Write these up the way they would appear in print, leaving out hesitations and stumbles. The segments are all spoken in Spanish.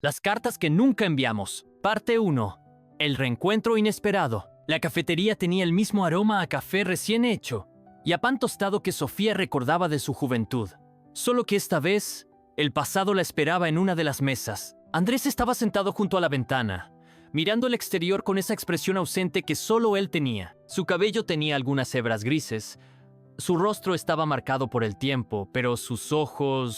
Las cartas que nunca enviamos. Parte 1. El reencuentro inesperado. La cafetería tenía el mismo aroma a café recién hecho y a pan tostado que Sofía recordaba de su juventud. Solo que esta vez, el pasado la esperaba en una de las mesas. Andrés estaba sentado junto a la ventana, mirando el exterior con esa expresión ausente que solo él tenía. Su cabello tenía algunas hebras grises. Su rostro estaba marcado por el tiempo, pero sus ojos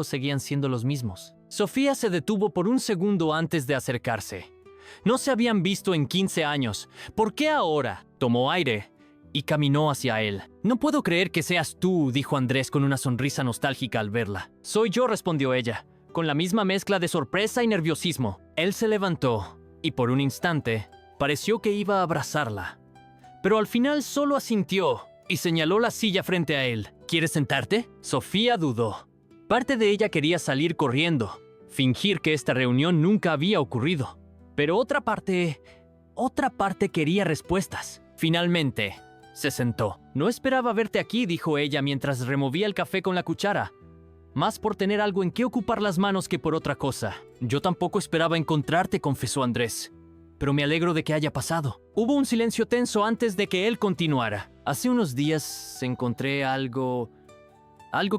seguían siendo los mismos. Sofía se detuvo por un segundo antes de acercarse. No se habían visto en 15 años. ¿Por qué ahora? Tomó aire y caminó hacia él. «No puedo creer que seas tú», dijo Andrés con una sonrisa nostálgica al verla. «Soy yo», respondió ella, con la misma mezcla de sorpresa y nerviosismo. Él se levantó y por un instante pareció que iba a abrazarla. Pero al final solo asintió y señaló la silla frente a él. «¿Quieres sentarte?» Sofía dudó. Parte de ella quería salir corriendo, fingir que esta reunión nunca había ocurrido. Pero otra parte quería respuestas. Finalmente, se sentó. «No esperaba verte aquí», dijo ella mientras removía el café con la cuchara. Más por tener algo en qué ocupar las manos que por otra cosa. «Yo tampoco esperaba encontrarte», confesó Andrés. «Pero me alegro de que haya pasado». Hubo un silencio tenso antes de que él continuara. «Hace unos días encontré algo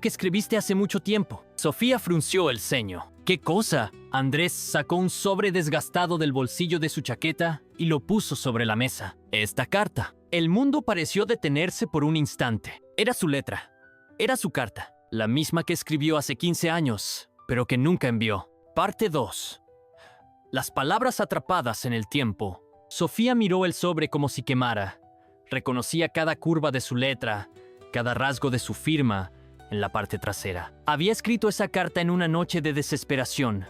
que escribiste hace mucho tiempo». Sofía frunció el ceño. «¿Qué cosa?» Andrés sacó un sobre desgastado del bolsillo de su chaqueta y lo puso sobre la mesa. «Esta carta». El mundo pareció detenerse por un instante. Era su letra. Era su carta. La misma que escribió hace 15 años, pero que nunca envió. Parte 2. Las palabras atrapadas en el tiempo. Sofía miró el sobre como si quemara. Reconocía cada curva de su letra, cada rasgo de su firma en la parte trasera. Había escrito esa carta en una noche de desesperación,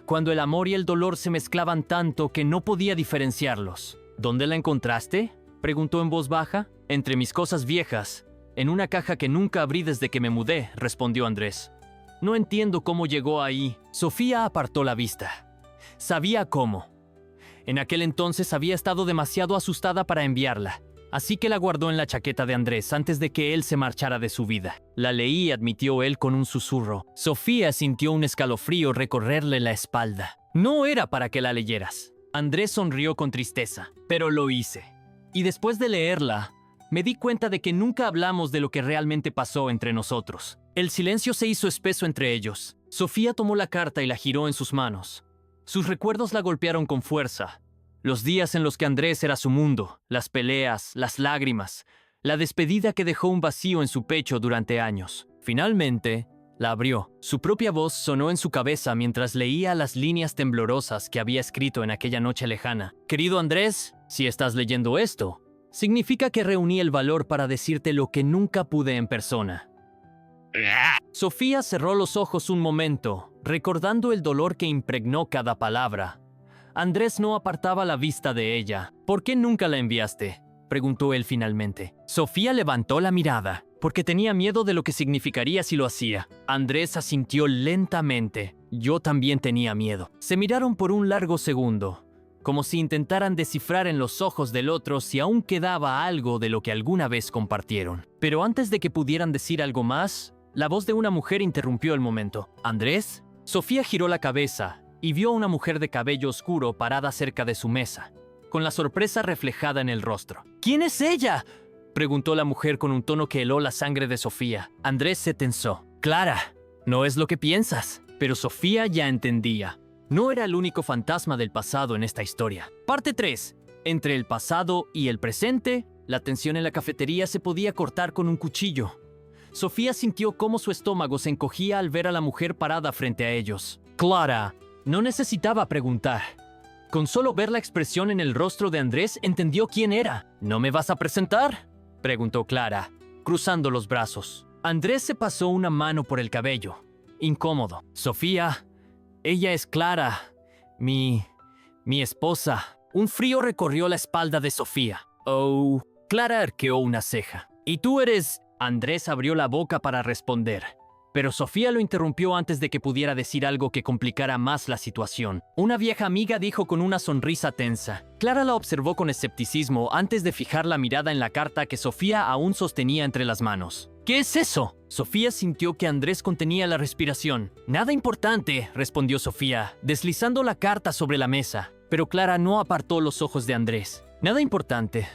cuando el amor y el dolor se mezclaban tanto que no podía diferenciarlos. «¿Dónde la encontraste?», preguntó en voz baja. «Entre mis cosas viejas, en una caja que nunca abrí desde que me mudé», respondió Andrés. «No entiendo cómo llegó ahí». Sofía apartó la vista. Sabía cómo. En aquel entonces había estado demasiado asustada para enviarla, así que la guardó en la chaqueta de Andrés antes de que él se marchara de su vida. «La leí», admitió él con un susurro. Sofía sintió un escalofrío recorrerle la espalda. «No era para que la leyeras». Andrés sonrió con tristeza. «Pero lo hice. Y después de leerla, me di cuenta de que nunca hablamos de lo que realmente pasó entre nosotros». El silencio se hizo espeso entre ellos. Sofía tomó la carta y la giró en sus manos. Sus recuerdos la golpearon con fuerza. Los días en los que Andrés era su mundo, las peleas, las lágrimas, la despedida que dejó un vacío en su pecho durante años. Finalmente, la abrió. Su propia voz sonó en su cabeza mientras leía las líneas temblorosas que había escrito en aquella noche lejana. «Querido Andrés, si estás leyendo esto, significa que reuní el valor para decirte lo que nunca pude en persona». Sofía cerró los ojos un momento, recordando el dolor que impregnó cada palabra. Andrés no apartaba la vista de ella. «¿Por qué nunca la enviaste?», preguntó él finalmente. Sofía levantó la mirada, porque tenía miedo de lo que significaría si lo hacía. Andrés asintió lentamente. «Yo también tenía miedo». Se miraron por un largo segundo, como si intentaran descifrar en los ojos del otro si aún quedaba algo de lo que alguna vez compartieron. Pero antes de que pudieran decir algo más, la voz de una mujer interrumpió el momento. «¿Andrés?». Sofía giró la cabeza y vio a una mujer de cabello oscuro parada cerca de su mesa, con la sorpresa reflejada en el rostro. «¿Quién es ella?», preguntó la mujer con un tono que heló la sangre de Sofía. Andrés se tensó. «Clara, no es lo que piensas». Pero Sofía ya entendía. No era el único fantasma del pasado en esta historia. Parte 3. Entre el pasado y el presente, la tensión en la cafetería se podía cortar con un cuchillo. Sofía sintió cómo su estómago se encogía al ver a la mujer parada frente a ellos. Clara no necesitaba preguntar. Con solo ver la expresión en el rostro de Andrés, entendió quién era. «¿No me vas a presentar?», preguntó Clara, cruzando los brazos. Andrés se pasó una mano por el cabello, incómodo. «Sofía, ella es Clara, mi esposa». Un frío recorrió la espalda de Sofía. «Oh». Clara arqueó una ceja. «¿Y tú eres...?» Andrés abrió la boca para responder, pero Sofía lo interrumpió antes de que pudiera decir algo que complicara más la situación. Una vieja amiga, dijo con una sonrisa tensa. Clara la observó con escepticismo antes de fijar la mirada en la carta que Sofía aún sostenía entre las manos. ¿Qué es eso? Sofía sintió que Andrés contenía la respiración. Nada importante, respondió Sofía, deslizando la carta sobre la mesa. Pero Clara no apartó los ojos de Andrés. Nada importante,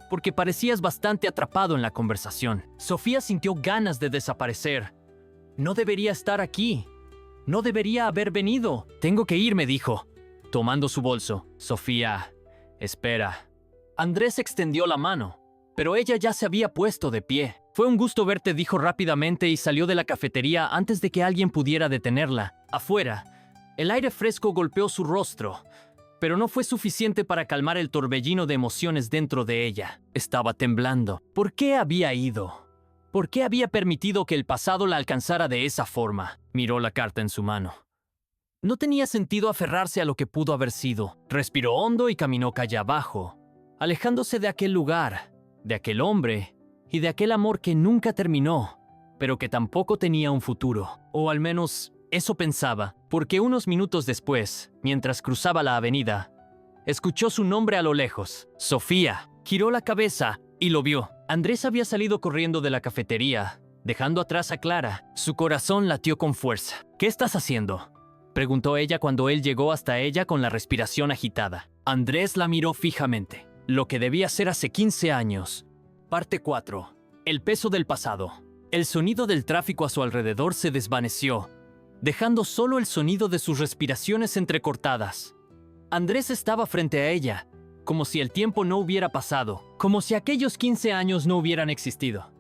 porque parecías bastante atrapado en la conversación. Sofía sintió ganas de desaparecer. No debería estar aquí. No debería haber venido. Tengo que irme, dijo, tomando su bolso. Sofía, espera. Andrés extendió la mano, pero ella ya se había puesto de pie. Fue un gusto verte, dijo rápidamente y salió de la cafetería antes de que alguien pudiera detenerla. Afuera, el aire fresco golpeó su rostro, pero no fue suficiente para calmar el torbellino de emociones dentro de ella. Estaba temblando. ¿Por qué había ido? ¿Por qué había permitido que el pasado la alcanzara de esa forma? Miró la carta en su mano. No tenía sentido aferrarse a lo que pudo haber sido. Respiró hondo y caminó calle abajo, alejándose de aquel lugar, de aquel hombre y de aquel amor que nunca terminó, pero que tampoco tenía un futuro. O al menos eso pensaba, porque unos minutos después, mientras cruzaba la avenida, escuchó su nombre a lo lejos. Sofía. Giró la cabeza y lo vio. Andrés había salido corriendo de la cafetería, dejando atrás a Clara. Su corazón latió con fuerza. ¿Qué estás haciendo?, preguntó ella cuando él llegó hasta ella con la respiración agitada. Andrés la miró fijamente. Lo que debía ser hace 15 años. Parte 4. El peso del pasado. El sonido del tráfico a su alrededor se desvaneció, dejando solo el sonido de sus respiraciones entrecortadas. Andrés estaba frente a ella, como si el tiempo no hubiera pasado, como si aquellos 15 años no hubieran existido.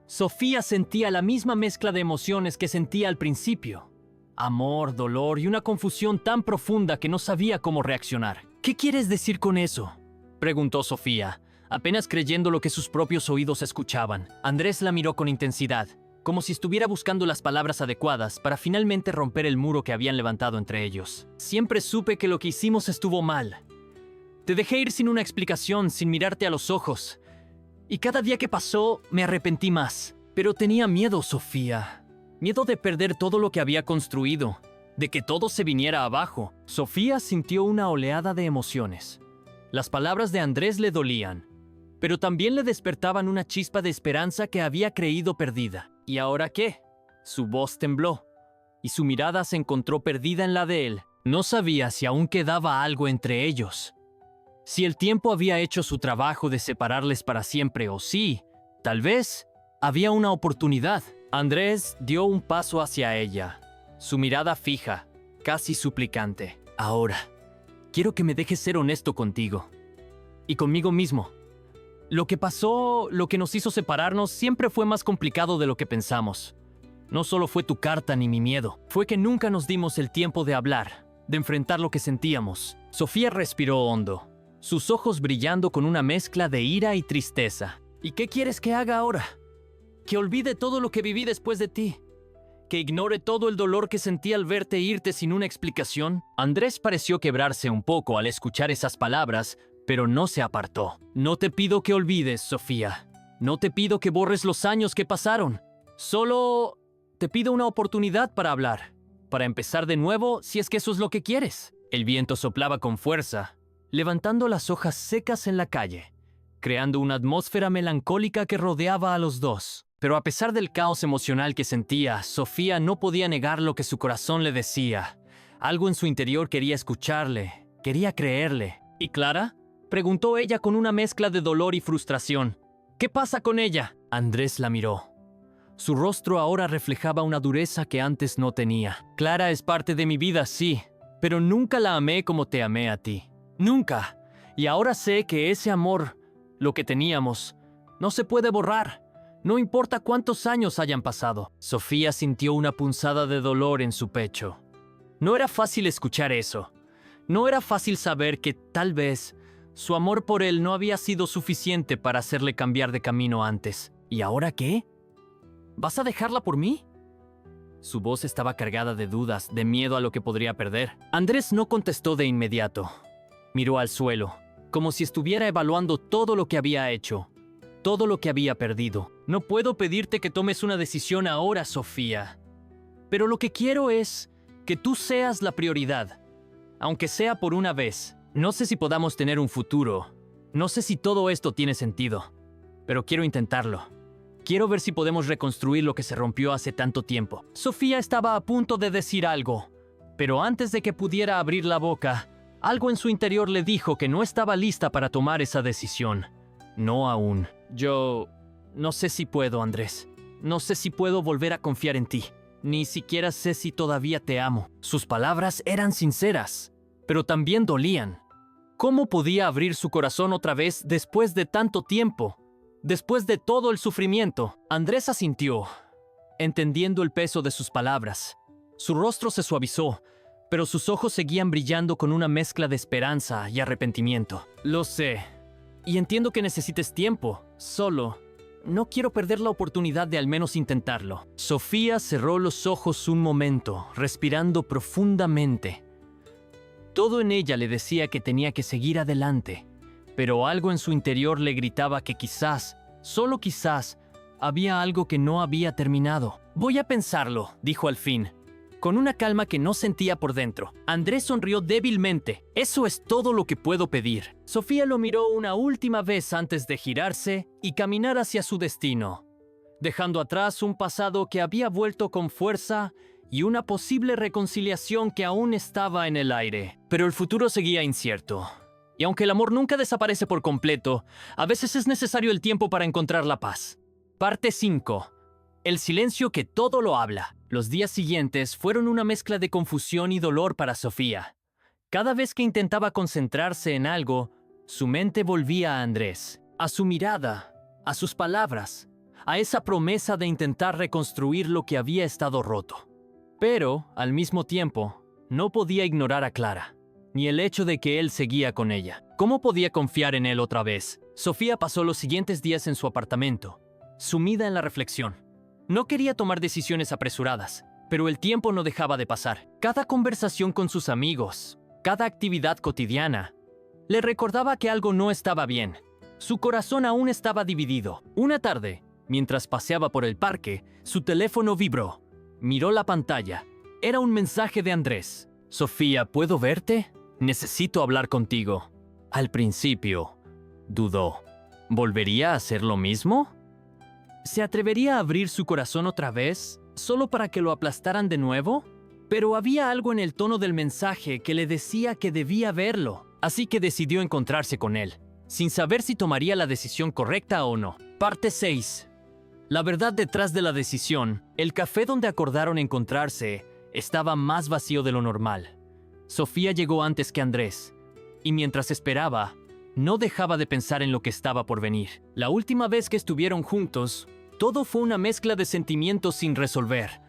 Sofía sentía la misma mezcla de emociones que sentía al principio. Amor, dolor y una confusión tan profunda que no sabía cómo reaccionar. ¿Qué quieres decir con eso?, preguntó Sofía, apenas creyendo lo que sus propios oídos escuchaban. Andrés la miró con intensidad, como si estuviera buscando las palabras adecuadas para finalmente romper el muro que habían levantado entre ellos. Siempre supe que lo que hicimos estuvo mal. Te dejé ir sin una explicación, sin mirarte a los ojos. Y cada día que pasó, me arrepentí más. Pero tenía miedo, Sofía. Miedo de perder todo lo que había construido, de que todo se viniera abajo. Sofía sintió una oleada de emociones. Las palabras de Andrés le dolían, pero también le despertaban una chispa de esperanza que había creído perdida. ¿Y ahora qué? Su voz tembló, y su mirada se encontró perdida en la de él. No sabía si aún quedaba algo entre ellos, si el tiempo había hecho su trabajo de separarles para siempre o si, tal vez, había una oportunidad. Andrés dio un paso hacia ella, su mirada fija, casi suplicante. Ahora, quiero que me dejes ser honesto contigo y conmigo mismo. Lo que pasó, lo que nos hizo separarnos, siempre fue más complicado de lo que pensamos. No solo fue tu carta ni mi miedo, fue que nunca nos dimos el tiempo de hablar, de enfrentar lo que sentíamos. Sofía respiró hondo, sus ojos brillando con una mezcla de ira y tristeza. ¿Y qué quieres que haga ahora? ¿Que olvide todo lo que viví después de ti? ¿Que ignore todo el dolor que sentí al verte irte sin una explicación? Andrés pareció quebrarse un poco al escuchar esas palabras, pero no se apartó. No te pido que olvides, Sofía. No te pido que borres los años que pasaron. Solo te pido una oportunidad para hablar, para empezar de nuevo si es que eso es lo que quieres. El viento soplaba con fuerza, levantando las hojas secas en la calle, creando una atmósfera melancólica que rodeaba a los dos. Pero a pesar del caos emocional que sentía, Sofía no podía negar lo que su corazón le decía. Algo en su interior quería escucharle, quería creerle. ¿Y Clara?, preguntó ella con una mezcla de dolor y frustración. ¿Qué pasa con ella? Andrés la miró. Su rostro ahora reflejaba una dureza que antes no tenía. Clara es parte de mi vida, sí, pero nunca la amé como te amé a ti. Nunca. Y ahora sé que ese amor, lo que teníamos, no se puede borrar. No importa cuántos años hayan pasado. Sofía sintió una punzada de dolor en su pecho. No era fácil escuchar eso. No era fácil saber que, tal vez, su amor por él no había sido suficiente para hacerle cambiar de camino antes. ¿Y ahora qué? ¿Vas a dejarla por mí? Su voz estaba cargada de dudas, de miedo a lo que podría perder. Andrés no contestó de inmediato. Miró al suelo, como si estuviera evaluando todo lo que había hecho, todo lo que había perdido. No puedo pedirte que tomes una decisión ahora, Sofía. Pero lo que quiero es que tú seas la prioridad, aunque sea por una vez. No sé si podamos tener un futuro. No sé si todo esto tiene sentido, pero quiero intentarlo. Quiero ver si podemos reconstruir lo que se rompió hace tanto tiempo. Sofía estaba a punto de decir algo, pero antes de que pudiera abrir la boca, algo en su interior le dijo que no estaba lista para tomar esa decisión. No aún. Yo no sé si puedo, Andrés. No sé si puedo volver a confiar en ti. Ni siquiera sé si todavía te amo. Sus palabras eran sinceras, pero también dolían. ¿Cómo podía abrir su corazón otra vez después de tanto tiempo? Después de todo el sufrimiento, Andrés asintió, entendiendo el peso de sus palabras. Su rostro se suavizó, pero sus ojos seguían brillando con una mezcla de esperanza y arrepentimiento. Lo sé, y entiendo que necesites tiempo, solo no quiero perder la oportunidad de al menos intentarlo. Sofía cerró los ojos un momento, respirando profundamente. Todo en ella le decía que tenía que seguir adelante, pero algo en su interior le gritaba que quizás, solo quizás, había algo que no había terminado. Voy a pensarlo, dijo al fin, con una calma que no sentía por dentro. Andrés sonrió débilmente. Eso es todo lo que puedo pedir. Sofía lo miró una última vez antes de girarse y caminar hacia su destino, dejando atrás un pasado que había vuelto con fuerza y una posible reconciliación que aún estaba en el aire. Pero el futuro seguía incierto. Y aunque el amor nunca desaparece por completo, a veces es necesario el tiempo para encontrar la paz. Parte 5. El silencio que todo lo habla. Los días siguientes fueron una mezcla de confusión y dolor para Sofía. Cada vez que intentaba concentrarse en algo, su mente volvía a Andrés, a su mirada, a sus palabras, a esa promesa de intentar reconstruir lo que había estado roto. Pero, al mismo tiempo, no podía ignorar a Clara, ni el hecho de que él seguía con ella. ¿Cómo podía confiar en él otra vez? Sofía pasó los siguientes días en su apartamento, sumida en la reflexión. No quería tomar decisiones apresuradas, pero el tiempo no dejaba de pasar. Cada conversación con sus amigos, cada actividad cotidiana, le recordaba que algo no estaba bien. Su corazón aún estaba dividido. Una tarde, mientras paseaba por el parque, su teléfono vibró. Miró la pantalla. Era un mensaje de Andrés. Sofía, ¿puedo verte? Necesito hablar contigo. Al principio, dudó. ¿Volvería a hacer lo mismo? ¿Se atrevería a abrir su corazón otra vez, solo para que lo aplastaran de nuevo? Pero había algo en el tono del mensaje que le decía que debía verlo, así que decidió encontrarse con él, sin saber si tomaría la decisión correcta o no. Parte 6. La verdad detrás de la decisión, el café donde acordaron encontrarse estaba más vacío de lo normal. Sofía llegó antes que Andrés, y mientras esperaba, no dejaba de pensar en lo que estaba por venir. La última vez que estuvieron juntos, todo fue una mezcla de sentimientos sin resolver.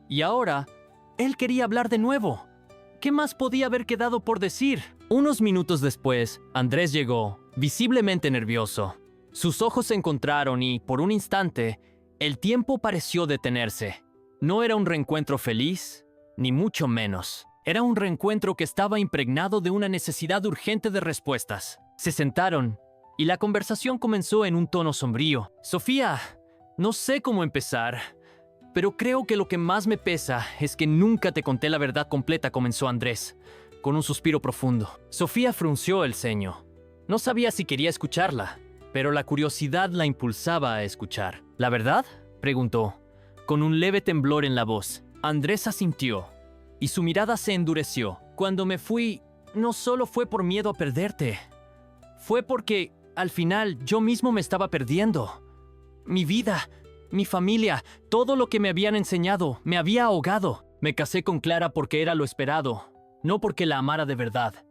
Y ahora, él quería hablar de nuevo. ¿Qué más podía haber quedado por decir? Unos minutos después, Andrés llegó, visiblemente nervioso. Sus ojos se encontraron y, por un instante, el tiempo pareció detenerse. No era un reencuentro feliz, ni mucho menos. Era un reencuentro que estaba impregnado de una necesidad urgente de respuestas. Se sentaron, y la conversación comenzó en un tono sombrío. Sofía, no sé cómo empezar, pero creo que lo que más me pesa es que nunca te conté la verdad completa, comenzó Andrés, con un suspiro profundo. Sofía frunció el ceño. No sabía si quería escucharla, pero la curiosidad la impulsaba a escuchar. ¿La verdad?, preguntó, con un leve temblor en la voz. Andrés asintió, y su mirada se endureció. Cuando me fui, no solo fue por miedo a perderte. Fue porque, al final, yo mismo me estaba perdiendo. Mi vida, mi familia, todo lo que me habían enseñado, me había ahogado. Me casé con Clara porque era lo esperado, no porque la amara de verdad.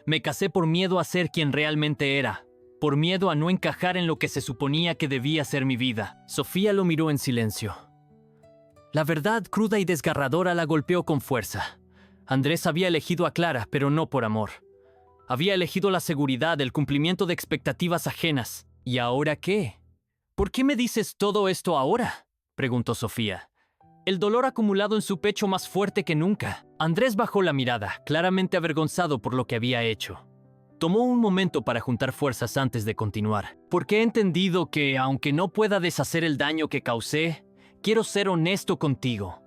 Me casé por miedo a ser quien realmente era, por miedo a no encajar en lo que se suponía que debía ser mi vida. Sofía lo miró en silencio. La verdad cruda y desgarradora la golpeó con fuerza. Andrés había elegido a Clara, pero no por amor. Había elegido la seguridad, el cumplimiento de expectativas ajenas. ¿Y ahora qué? ¿Por qué me dices todo esto ahora?, preguntó Sofía, el dolor acumulado en su pecho más fuerte que nunca. Andrés bajó la mirada, claramente avergonzado por lo que había hecho. Tomó un momento para juntar fuerzas antes de continuar. Porque he entendido que, aunque no pueda deshacer el daño que causé, quiero ser honesto contigo.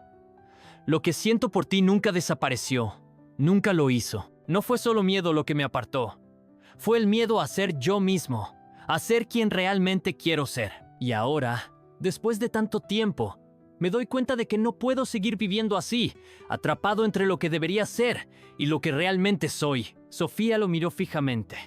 Lo que siento por ti nunca desapareció, nunca lo hizo. No fue solo miedo lo que me apartó. Fue el miedo a ser yo mismo, a ser quien realmente quiero ser. Y ahora, Después de tanto tiempo, me doy cuenta de que no puedo seguir viviendo así, atrapado entre lo que debería ser y lo que realmente soy. Sofía lo miró fijamente,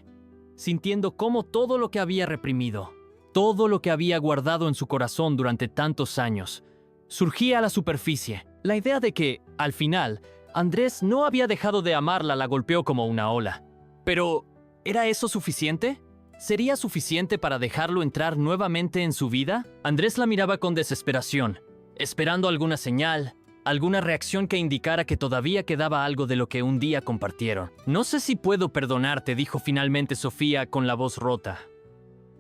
sintiendo cómo todo lo que había reprimido, todo lo que había guardado en su corazón durante tantos años, surgía a la superficie. La idea de que, al final, Andrés no había dejado de amarla la golpeó como una ola. Pero, ¿era eso suficiente? ¿Sería suficiente para dejarlo entrar nuevamente en su vida? Andrés la miraba con desesperación, esperando alguna señal, alguna reacción que indicara que todavía quedaba algo de lo que un día compartieron. No sé si puedo perdonarte, dijo finalmente Sofía con la voz rota.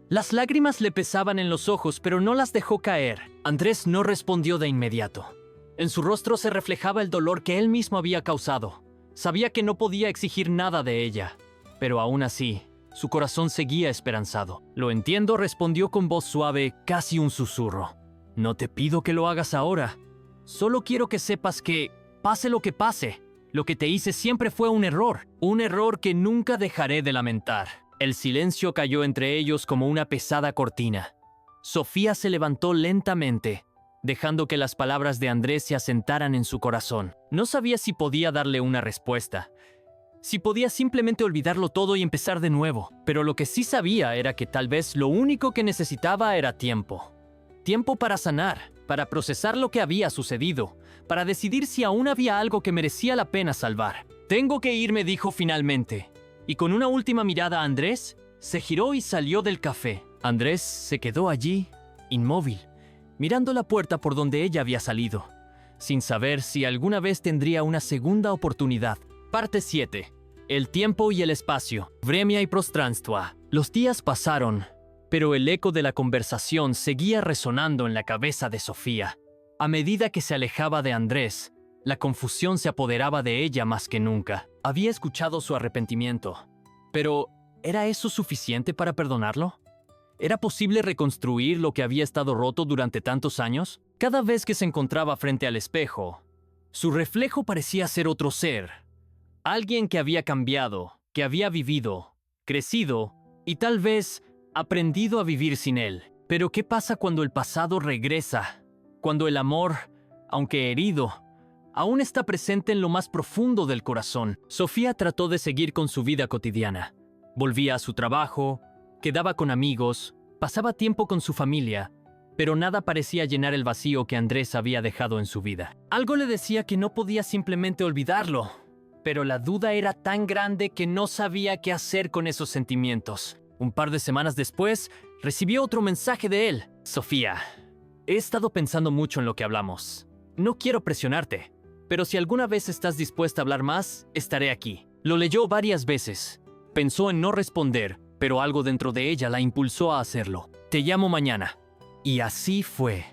Las lágrimas le pesaban en los ojos, pero no las dejó caer. Andrés no respondió de inmediato. En su rostro se reflejaba el dolor que él mismo había causado. Sabía que no podía exigir nada de ella, pero aún así, su corazón seguía esperanzado. Lo entiendo, respondió con voz suave, casi un susurro. No te pido que lo hagas ahora. Solo quiero que sepas que, pase lo que pase, lo que te hice siempre fue un error que nunca dejaré de lamentar. El silencio cayó entre ellos como una pesada cortina. Sofía se levantó lentamente, dejando que las palabras de Andrés se asentaran en su corazón. No sabía si podía darle una respuesta, si podía simplemente olvidarlo todo y empezar de nuevo, pero lo que sí sabía era que tal vez lo único que necesitaba era tiempo. Tiempo para sanar, para procesar lo que había sucedido, para decidir si aún había algo que merecía la pena salvar. Tengo que irme, dijo finalmente, y con una última mirada a Andrés, se giró y salió del café. Andrés se quedó allí, inmóvil, mirando la puerta por donde ella había salido, sin saber si alguna vez tendría una segunda oportunidad. Parte 7. El tiempo y el espacio. Vremia y prostranstva. Los días pasaron, pero el eco de la conversación seguía resonando en la cabeza de Sofía. A medida que se alejaba de Andrés, la confusión se apoderaba de ella más que nunca. Había escuchado su arrepentimiento, pero ¿era eso suficiente para perdonarlo? ¿Era posible reconstruir lo que había estado roto durante tantos años? Cada vez que se encontraba frente al espejo, su reflejo parecía ser otro ser. Alguien que había cambiado, que había vivido, crecido y tal vez aprendido a vivir sin él. Pero ¿qué pasa cuando el pasado regresa? Cuando el amor, aunque herido, aún está presente en lo más profundo del corazón. Sofía trató de seguir con su vida cotidiana. Volvía a su trabajo, quedaba con amigos, pasaba tiempo con su familia, pero nada parecía llenar el vacío que Andrés había dejado en su vida. Algo le decía que no podía simplemente olvidarlo, pero la duda era tan grande que no sabía qué hacer con esos sentimientos. Un par de semanas después, recibió otro mensaje de él. Sofía, he estado pensando mucho en lo que hablamos. No quiero presionarte, pero si alguna vez estás dispuesta a hablar más, estaré aquí. Lo leyó varias veces. Pensó en no responder, pero algo dentro de ella la impulsó a hacerlo. Te llamo mañana. Y así fue.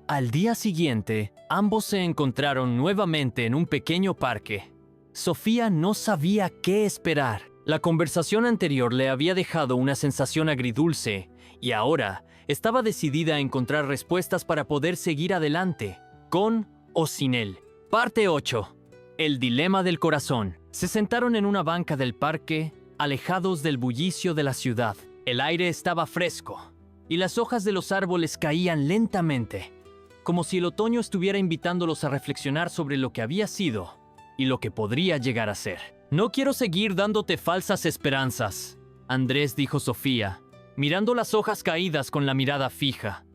Al día siguiente, ambos se encontraron nuevamente en un pequeño parque. Sofía no sabía qué esperar. La conversación anterior le había dejado una sensación agridulce y ahora estaba decidida a encontrar respuestas para poder seguir adelante, con o sin él. Parte 8. El dilema del corazón. Se sentaron en una banca del parque, alejados del bullicio de la ciudad. El aire estaba fresco y las hojas de los árboles caían lentamente, como si el otoño estuviera invitándolos a reflexionar sobre lo que había sido y lo que podría llegar a ser. No quiero seguir dándote falsas esperanzas, Andrés, dijo Sofía, mirando las hojas caídas con la mirada fija.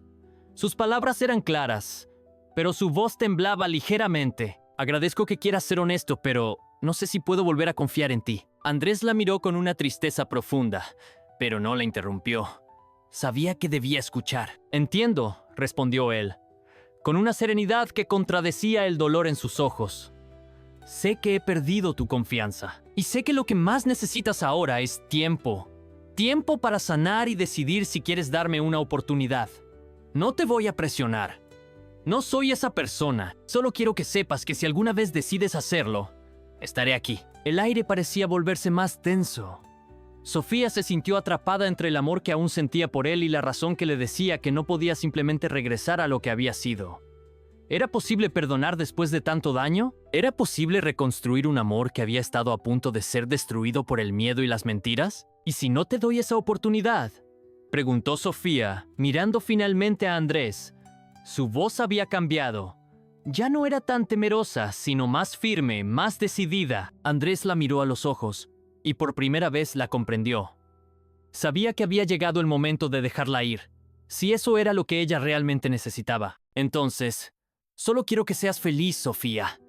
Sus palabras eran claras, pero su voz temblaba ligeramente. Agradezco que quieras ser honesto, pero no sé si puedo volver a confiar en ti. Andrés la miró con una tristeza profunda, pero no la interrumpió. Sabía que debía escuchar. Entiendo, respondió él, con una serenidad que contradecía el dolor en sus ojos. Sé que he perdido tu confianza, y sé que lo que más necesitas ahora es tiempo. Tiempo para sanar y decidir si quieres darme una oportunidad. No te voy a presionar. No soy esa persona. Solo quiero que sepas que si alguna vez decides hacerlo, estaré aquí. El aire parecía volverse más tenso. Sofía se sintió atrapada entre el amor que aún sentía por él y la razón que le decía que no podía simplemente regresar a lo que había sido. ¿Era posible perdonar después de tanto daño? ¿Era posible reconstruir un amor que había estado a punto de ser destruido por el miedo y las mentiras? ¿Y si no te doy esa oportunidad? Preguntó Sofía, mirando finalmente a Andrés. Su voz había cambiado. Ya no era tan temerosa, sino más firme, más decidida. Andrés la miró a los ojos, y por primera vez la comprendió. Sabía que había llegado el momento de dejarla ir, si eso era lo que ella realmente necesitaba. Entonces, solo quiero que seas feliz, Sofía.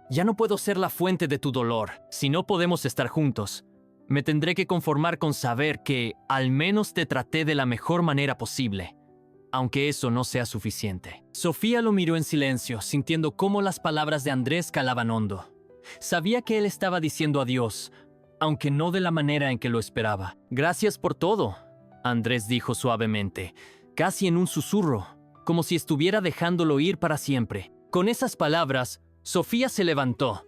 Ya no puedo ser la fuente de tu dolor. Si no podemos estar juntos, me tendré que conformar con saber que al menos te traté de la mejor manera posible, aunque eso no sea suficiente. Sofía lo miró en silencio, sintiendo cómo las palabras de Andrés calaban hondo. Sabía que él estaba diciendo adiós, aunque no de la manera en que lo esperaba. Gracias por todo, Andrés dijo suavemente, casi en un susurro, como si estuviera dejándolo ir para siempre. Con esas palabras, Sofía se levantó,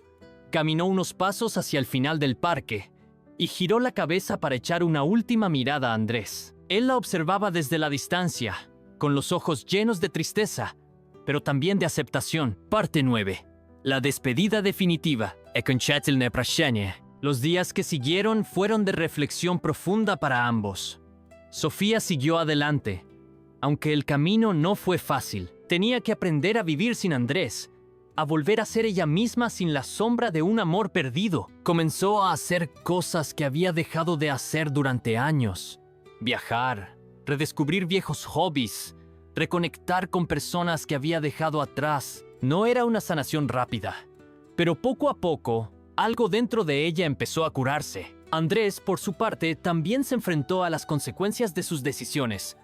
caminó unos pasos hacia el final del parque y giró la cabeza para echar una última mirada a Andrés. Él la observaba desde la distancia, con los ojos llenos de tristeza, pero también de aceptación. Parte 9. La despedida definitiva. Окончательное прощание. Los días que siguieron fueron de reflexión profunda para ambos. Sofía siguió adelante, aunque el camino no fue fácil. Tenía que aprender a vivir sin Andrés, a volver a ser ella misma sin la sombra de un amor perdido. Comenzó a hacer cosas que había dejado de hacer durante años. Viajar, redescubrir viejos hobbies, reconectar con personas que había dejado atrás. No era una sanación rápida, pero poco a poco, algo dentro de ella empezó a curarse. Andrés, por su parte, también se enfrentó a las consecuencias de sus decisiones.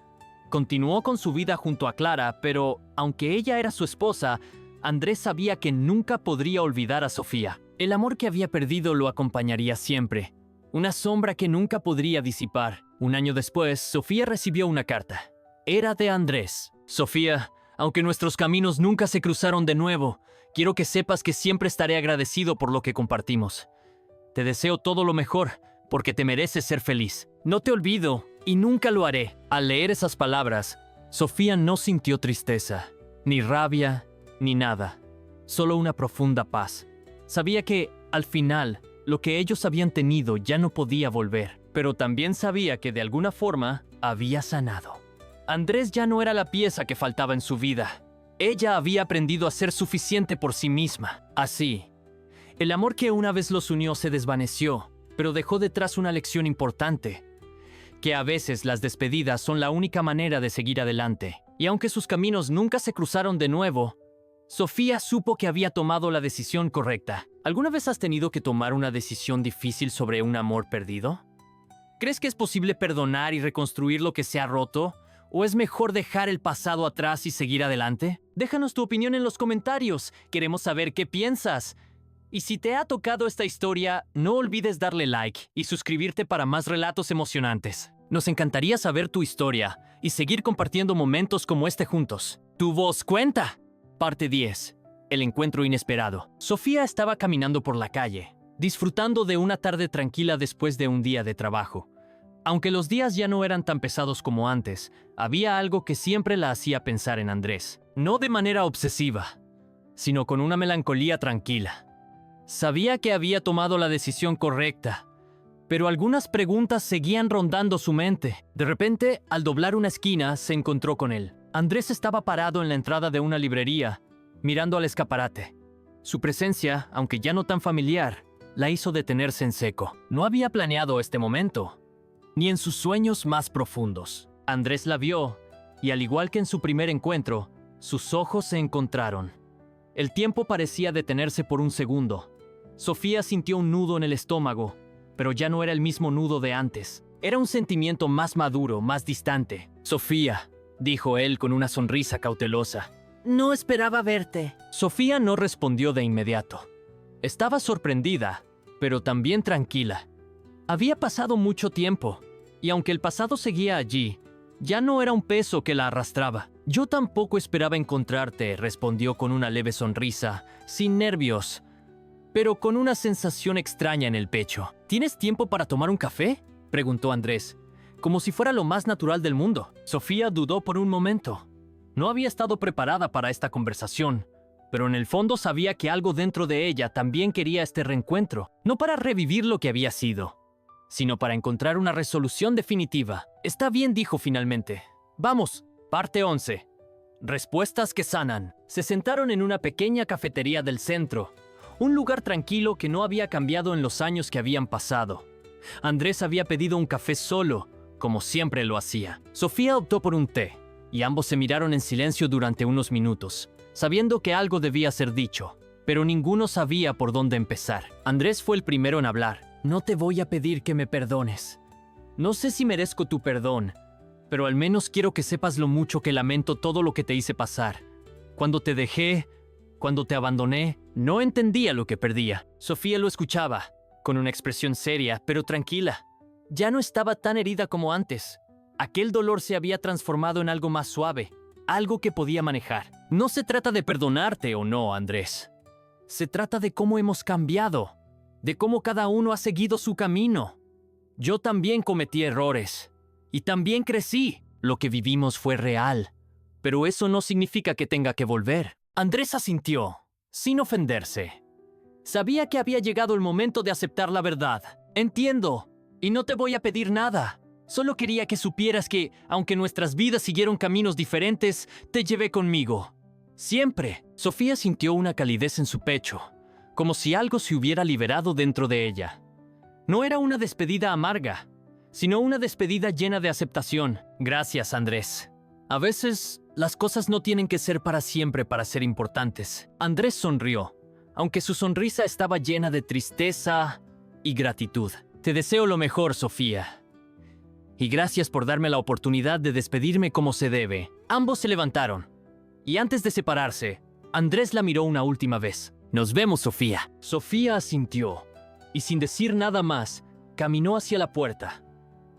Continuó con su vida junto a Clara, pero aunque ella era su esposa, Andrés sabía que nunca podría olvidar a Sofía. El amor que había perdido lo acompañaría siempre, una sombra que nunca podría disipar. Un año después, Sofía recibió una carta. Era de Andrés. Sofía, aunque nuestros caminos nunca se cruzaron de nuevo, quiero que sepas que siempre estaré agradecido por lo que compartimos. Te deseo todo lo mejor, porque te mereces ser feliz. No te olvido, y nunca lo haré. Al leer esas palabras, Sofía no sintió tristeza, ni rabia, ni nada. Solo una profunda paz. Sabía que, al final, lo que ellos habían tenido ya no podía volver, pero también sabía que de alguna forma había sanado. Andrés ya no era la pieza que faltaba en su vida. Ella había aprendido a ser suficiente por sí misma. Así, el amor que una vez los unió se desvaneció, pero dejó detrás una lección importante, que a veces las despedidas son la única manera de seguir adelante. Y aunque sus caminos nunca se cruzaron de nuevo, Sofía supo que había tomado la decisión correcta. ¿Alguna vez has tenido que tomar una decisión difícil sobre un amor perdido? ¿Crees que es posible perdonar y reconstruir lo que se ha roto? ¿O es mejor dejar el pasado atrás y seguir adelante? Déjanos tu opinión en los comentarios. Queremos saber qué piensas. Y si te ha tocado esta historia, no olvides darle like y suscribirte para más relatos emocionantes. Nos encantaría saber tu historia y seguir compartiendo momentos como este juntos. Tu voz cuenta. Parte 10. El encuentro inesperado. Sofía estaba caminando por la calle, disfrutando de una tarde tranquila después de un día de trabajo. Aunque los días ya no eran tan pesados como antes, había algo que siempre la hacía pensar en Andrés. No de manera obsesiva, sino con una melancolía tranquila. Sabía que había tomado la decisión correcta, pero algunas preguntas seguían rondando su mente. De repente, al doblar una esquina, se encontró con él. Andrés estaba parado en la entrada de una librería, mirando al escaparate. Su presencia, aunque ya no tan familiar, la hizo detenerse en seco. No había planeado este momento, ni en sus sueños más profundos. Andrés la vio, y al igual que en su primer encuentro, sus ojos se encontraron. El tiempo parecía detenerse por un segundo. Sofía sintió un nudo en el estómago, pero ya no era el mismo nudo de antes. Era un sentimiento más maduro, más distante. Sofía, dijo él con una sonrisa cautelosa. No esperaba verte. Sofía no respondió de inmediato. Estaba sorprendida, pero también tranquila. Había pasado mucho tiempo, y aunque el pasado seguía allí, ya no era un peso que la arrastraba. Yo tampoco esperaba encontrarte, respondió con una leve sonrisa, sin nervios, pero con una sensación extraña en el pecho. ¿Tienes tiempo para tomar un café?, preguntó Andrés, como si fuera lo más natural del mundo. Sofía dudó por un momento. No había estado preparada para esta conversación, pero en el fondo sabía que algo dentro de ella también quería este reencuentro, no para revivir lo que había sido, sino para encontrar una resolución definitiva. Está bien, dijo finalmente. Vamos, parte 11. Respuestas que sanan. Se sentaron en una pequeña cafetería del centro, un lugar tranquilo que no había cambiado en los años que habían pasado. Andrés había pedido un café solo, como siempre lo hacía. Sofía optó por un té, y ambos se miraron en silencio durante unos minutos, sabiendo que algo debía ser dicho, pero ninguno sabía por dónde empezar. Andrés fue el primero en hablar. No te voy a pedir que me perdones. No sé si merezco tu perdón, pero al menos quiero que sepas lo mucho que lamento todo lo que te hice pasar. Cuando te dejé, cuando te abandoné, no entendía lo que perdía. Sofía lo escuchaba, con una expresión seria, pero tranquila. Ya no estaba tan herida como antes. Aquel dolor se había transformado en algo más suave, algo que podía manejar. No se trata de perdonarte o no, Andrés. Se trata de cómo hemos cambiado, de cómo cada uno ha seguido su camino. Yo también cometí errores, y también crecí. Lo que vivimos fue real, pero eso no significa que tenga que volver. Andrés asintió, sin ofenderse. Sabía que había llegado el momento de aceptar la verdad. Entiendo, y no te voy a pedir nada. Solo quería que supieras que, aunque nuestras vidas siguieron caminos diferentes, te llevé conmigo. Siempre. Sofía sintió una calidez en su pecho, como si algo se hubiera liberado dentro de ella. No era una despedida amarga, sino una despedida llena de aceptación. Gracias, Andrés. A veces, las cosas no tienen que ser para siempre para ser importantes. Andrés sonrió, aunque su sonrisa estaba llena de tristeza y gratitud. Te deseo lo mejor, Sofía. Y gracias por darme la oportunidad de despedirme como se debe. Ambos se levantaron, y antes de separarse, Andrés la miró una última vez. Nos vemos, Sofía. Sofía asintió, y sin decir nada más, caminó hacia la puerta.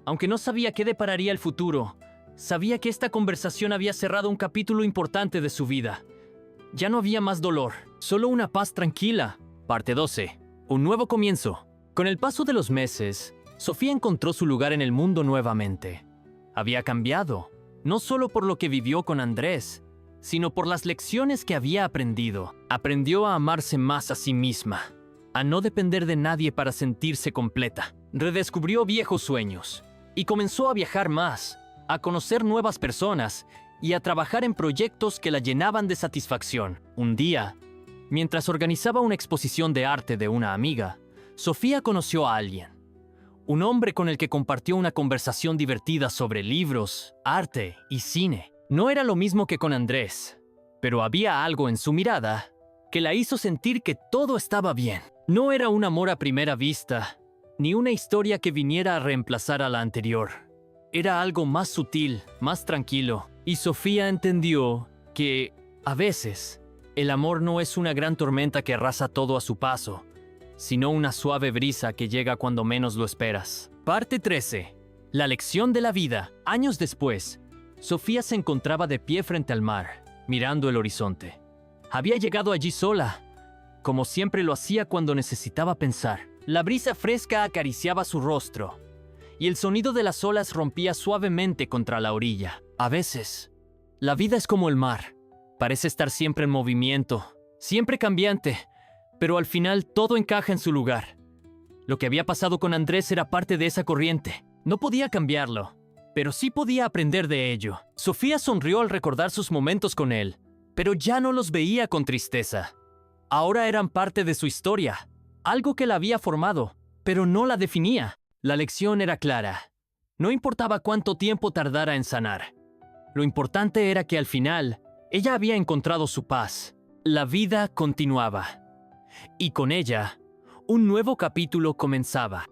Aunque no sabía qué depararía el futuro, sabía que esta conversación había cerrado un capítulo importante de su vida. Ya no había más dolor, solo una paz tranquila. Parte 12. Un nuevo comienzo. Con el paso de los meses, Sofía encontró su lugar en el mundo nuevamente. Había cambiado, no solo por lo que vivió con Andrés, sino por las lecciones que había aprendido. Aprendió a amarse más a sí misma, a no depender de nadie para sentirse completa. Redescubrió viejos sueños y comenzó a viajar más, a conocer nuevas personas y a trabajar en proyectos que la llenaban de satisfacción. Un día, mientras organizaba una exposición de arte de una amiga, Sofía conoció a alguien. Un hombre con el que compartió una conversación divertida sobre libros, arte y cine. No era lo mismo que con Andrés, pero había algo en su mirada que la hizo sentir que todo estaba bien. No era un amor a primera vista, ni una historia que viniera a reemplazar a la anterior. Era algo más sutil, más tranquilo, y Sofía entendió que, a veces, el amor no es una gran tormenta que arrasa todo a su paso, sino una suave brisa que llega cuando menos lo esperas. Parte 13. La lección de la vida. Años después, Sofía se encontraba de pie frente al mar, mirando el horizonte. Había llegado allí sola, como siempre lo hacía cuando necesitaba pensar. La brisa fresca acariciaba su rostro, y el sonido de las olas rompía suavemente contra la orilla. A veces, la vida es como el mar. Parece estar siempre en movimiento, siempre cambiante, pero al final todo encaja en su lugar. Lo que había pasado con Andrés era parte de esa corriente. No podía cambiarlo, pero sí podía aprender de ello. Sofía sonrió al recordar sus momentos con él, pero ya no los veía con tristeza. Ahora eran parte de su historia, algo que la había formado, pero no la definía. La lección era clara. No importaba cuánto tiempo tardara en sanar. Lo importante era que al final, ella había encontrado su paz. La vida continuaba. Y con ella, un nuevo capítulo comenzaba.